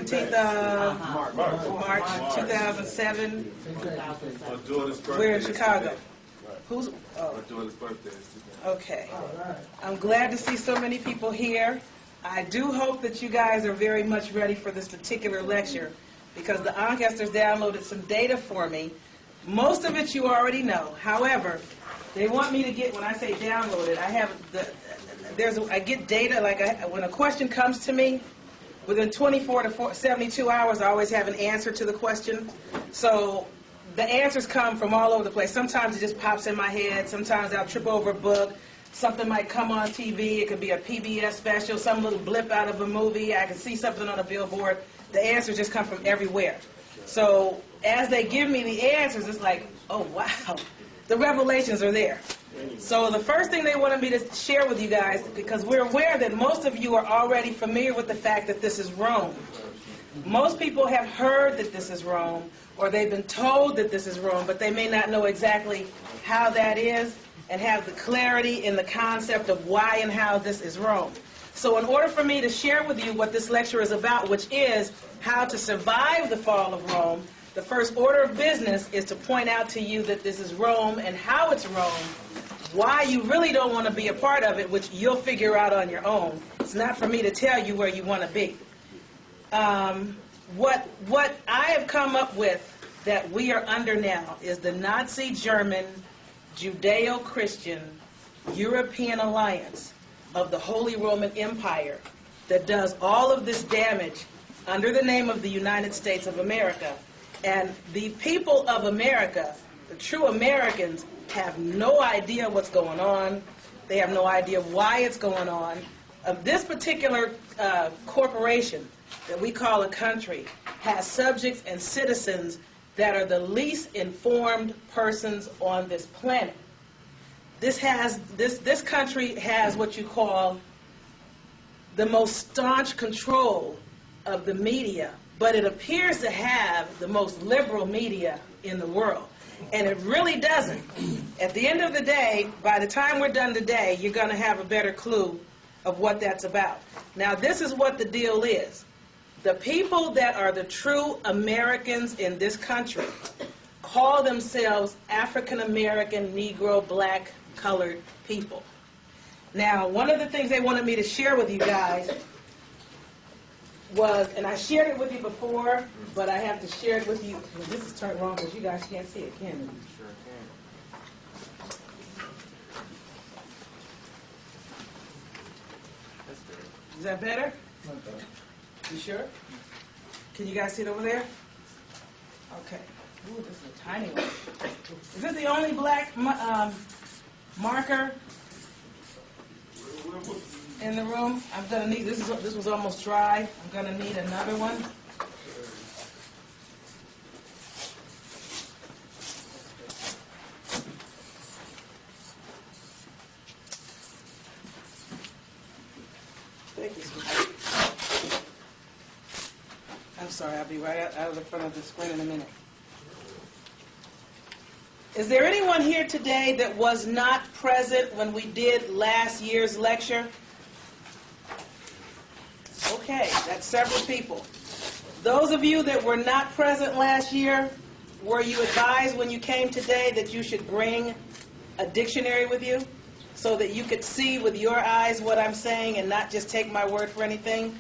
17th of March 2007. We're in Chicago. Who's? Oh. Okay. I'm glad to see so many people here. I do hope that you guys are very much ready for this particular lecture because the Ancestors downloaded some data for me. Most of it you already know. However, they want me to get, when I say downloaded, I get data, like when a question comes to me, within 24 to 72 hours, I always have an answer to the question. So the answers come from all over the place. Sometimes it just pops in my head. Sometimes I'll trip over a book. Something might come on TV. It could be a PBS special, some little blip out of a movie. I can see something on a billboard. The answers just come from everywhere. So as they give me the answers, it's like, oh, wow. The revelations are there. So the first thing they wanted me to share with you guys, because we're aware that most of you are already familiar with the fact that this is Rome. Most people have heard that this is Rome, or they've been told that this is Rome, but they may not know exactly how that is and have the clarity in the concept of why and how this is Rome. So in order for me to share with you what this lecture is about, which is how to survive the fall of Rome, the first order of business is to point out to you that this is Rome and how it's Rome, why you really don't want to be a part of it, which you'll figure out on your own. It's not for me to tell you where you want to be. What I have come up with that we are under now is the Nazi German Judeo-Christian European alliance of the Holy Roman Empire that does all of this damage under the name of the United States of America. And the people of America, the true Americans, have no idea what's going on. They have no idea why it's going on. This particular corporation that we call a country has subjects and citizens that are the least informed persons on this planet. This country has what you call the most staunch control of the media, but it appears to have the most liberal media in the world. And it really doesn't. At the end of the day, by the time we're done today, you're going to have a better clue of what that's about. Now, this is what the deal is. The people that are the true Americans in this country call themselves African American, Negro, black, colored people. Now, one of the things they wanted me to share with you guys was, and I shared it with you before, but I have to share it with you. Well, this is turned wrong because you guys can't see it, can you? Sure can. That's good. Is that better? You sure? Can you guys see it over there? Okay. Ooh, this is a tiny one. Is this the only black marker in the room? I'm gonna need this was almost dry. I'm gonna need another one. Thank you, sweetheart. I'm sorry, I'll be right out of the front of the screen in a minute. Is there anyone here today that was not present when we did last year's lecture? Okay, that's several people. Those of you that were not present last year, were you advised when you came today that you should bring a dictionary with you so that you could see with your eyes what I'm saying and not just take my word for anything?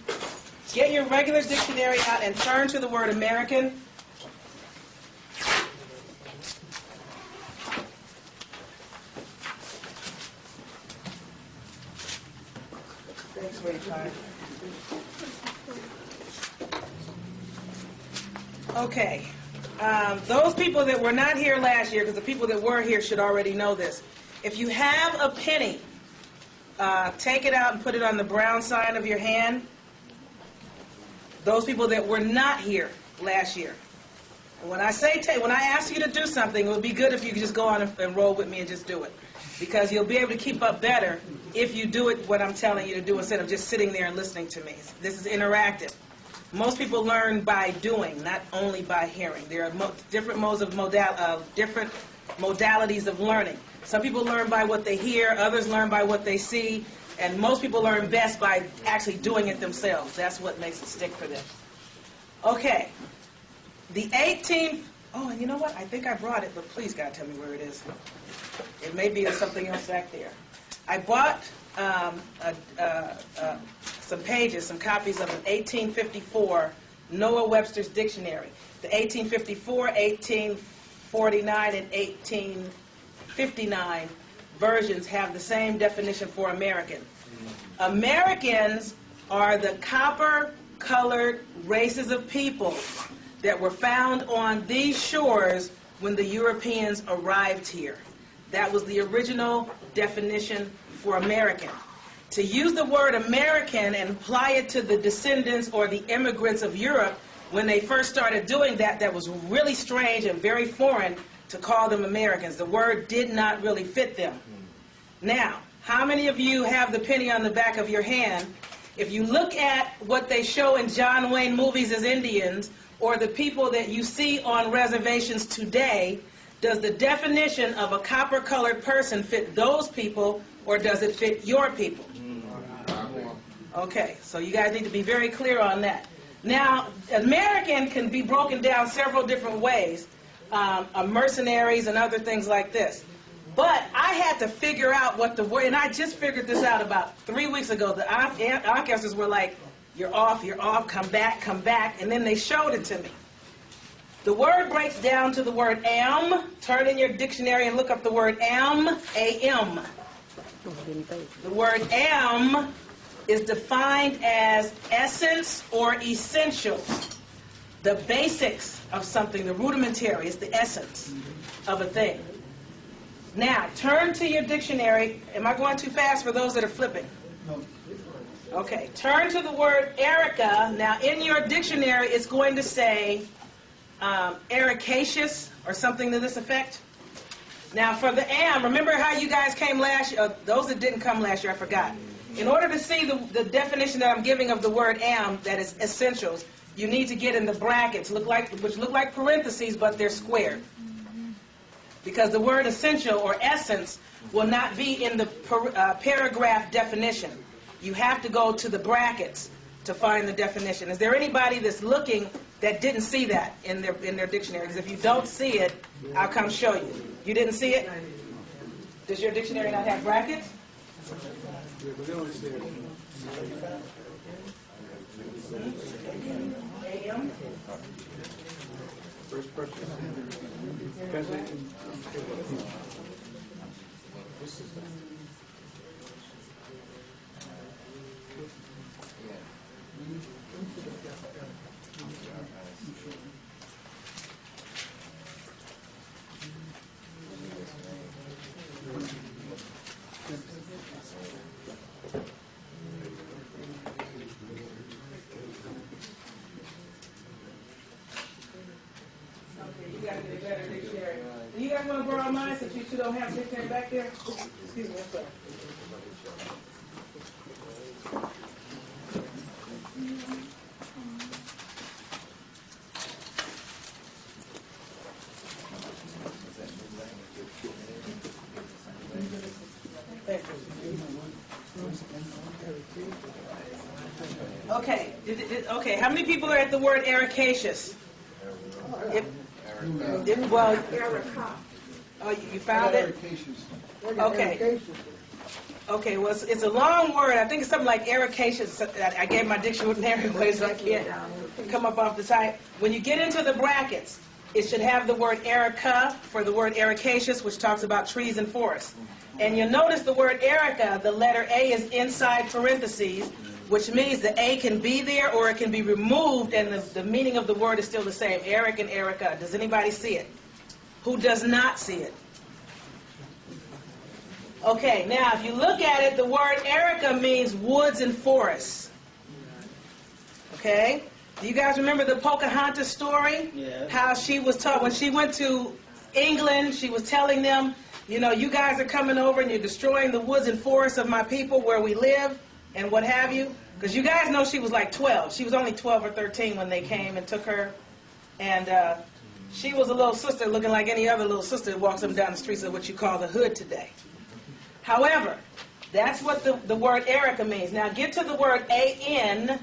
Get your regular dictionary out and turn to the word American. Thanks, sweetheart. Okay. Those people that were not here last year, because the people that were here should already know this. If you have a penny, take it out and put it on the brown side of your hand. Those people that were not here last year. And when I say when I ask you to do something, it would be good if you could just go on and roll with me and just do it. Because you'll be able to keep up better if you do it what I'm telling you to do instead of just sitting there and listening to me. This is interactive. Most people learn by doing, not only by hearing. There are different modes of different modalities of learning. Some people learn by what they hear, others learn by what they see, and most people learn best by actually doing it themselves. That's what makes it stick for them. Okay. The 18... Oh, and you know what? I think I brought it, but please, God, tell me where it is. It may be in something else back there. I bought some pages, some copies of an 1854 Noah Webster's Dictionary. The 1854, 1849, and 1859 versions have the same definition for American. Americans are the copper-colored races of people that were found on these shores when the Europeans arrived here. That was the original definition for American. To use the word American and apply it to the descendants or the immigrants of Europe, when they first started doing that, that was really strange and very foreign to call them Americans. The word did not really fit them. Now, how many of you have the penny on the back of your hand? If you look at what they show in John Wayne movies as Indians, or the people that you see on reservations today, does the definition of a copper-colored person fit those people, or does it fit your people? Okay, so you guys need to be very clear on that. Now, American can be broken down several different ways, mercenaries and other things like this. But I had to figure out what the word, and I just figured this out about 3 weeks ago. The ancestors were like, you're off, come back, and then they showed it to me. The word breaks down to the word am. Turn in your dictionary and look up the word am, A-M. The word am is defined as essence or essentials. The basics of something, the rudimentary, is the essence of a thing. Now, turn to your dictionary. Am I going too fast for those that are flipping? No. Okay, turn to the word Erica. Now, in your dictionary, it's going to say ericaceous or something to this effect. Now, for the am, remember how you guys came last year? Those that didn't come last year, I forgot. In order to see the definition that I'm giving of the word am, that is essentials, you need to get in the brackets, which look like parentheses, but they're squared. Because the word essential or essence will not be in the paragraph definition. You have to go to the brackets to find the definition. Is there anybody that's looking that didn't see that in their dictionary? Because if you don't see it, I'll come show you. You didn't see it? Does your dictionary not have brackets? AM? First person. Do you guys want to borrow mine since you two don't have dictionary back there? Excuse me, I'm sorry. Okay. Okay. How many people are at the word ericaceous? Well, oh, you found it? Okay. Okay, well, it's a long word. I think it's something like ericaceous. I gave my dictionary away, so I can't come up off the type. When you get into the brackets, it should have the word erica for the word ericaceous, which talks about trees and forests. And you'll notice the word erica, the letter A is inside parentheses, which means the A can be there or it can be removed, and the meaning of the word is still the same, Eric and Erica. Does anybody see it? Who does not see it? Okay, now if you look at it, the word Erica means woods and forests. Okay? Do you guys remember the Pocahontas story? Yeah. How she was taught, when she went to England, she was telling them, you know, you guys are coming over and you're destroying the woods and forests of my people where we live. And what have you, because you guys know she was like 12. She was only 12 or 13 when they came and took her. And she was a little sister looking like any other little sister that walks up and down the streets of what you call the hood today. However, that's what the word Erica means. Now get to the word A-N,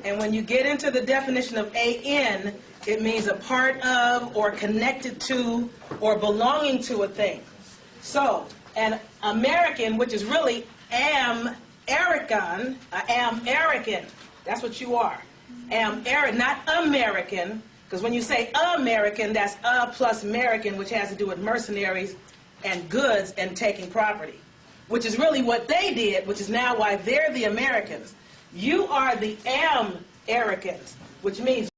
And when you get into the definition of an, it means a part of or connected to or belonging to a thing. So, an American, which is really American, that's what you are. Not American, because when you say American, that's plus American, which has to do with mercenaries and goods and taking property, which is really what they did, which is now why they're the Americans. You are the Americans, which means